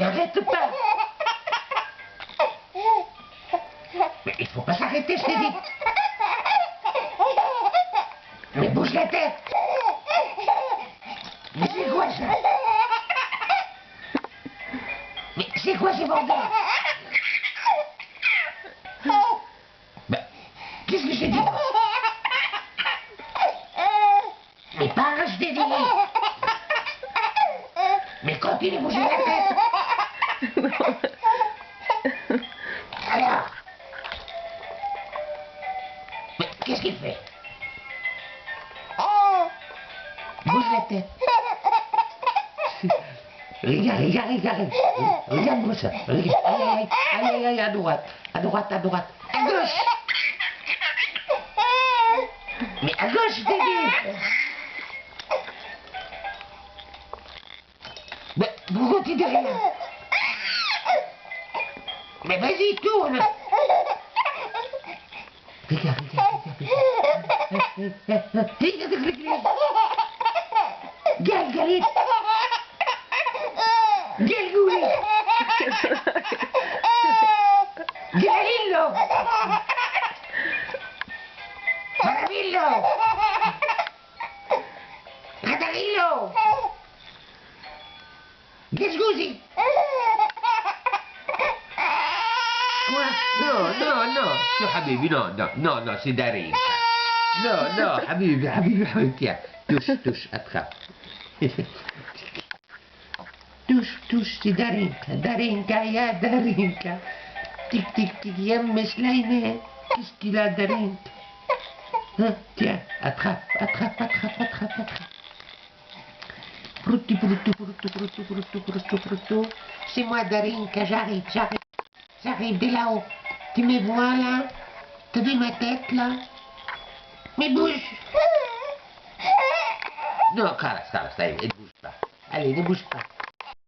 n'arrête pas. Mais il faut pas s'arrêter, je t'ai dit. Mais bouge la tête. Mais c'est quoi ça? Mais c'est quoi ces bordels? Ben, qu'est-ce que j'ai dit? Mais parle, je t'ai dit. Mais continue de bouger la tête. Alors. Mais qu'est-ce qu'il fait? Bouge la tête. Regarde. Regarde-moi ça. Regarde. Aïe, à droite. À gauche. Mais à gauche, je t'ai dit. Mais pourquoi tu dis rien? Mais vas-y, tourne. Regarde. Galit. Galgouli. Galillo. Maravillo. Radarillo. Gasgouzi. Quoi? Non. شو حبيبي non, c'est Darinka. Non, حبيبي tiens. Touche, attrape. touche, c'est Darinka, ya Darinka. Tic, يم سليمان. Qu'est-ce qu'il a, Darinka? Hein, tiens, attrape. Proutou. C'est moi, Darinka, j'arrive de là-haut. Tu me vois là? T'as vu ma tête là? Mais bouge! Non, Carla, ça y est, ne bouge pas. Allez, ne bouge pas.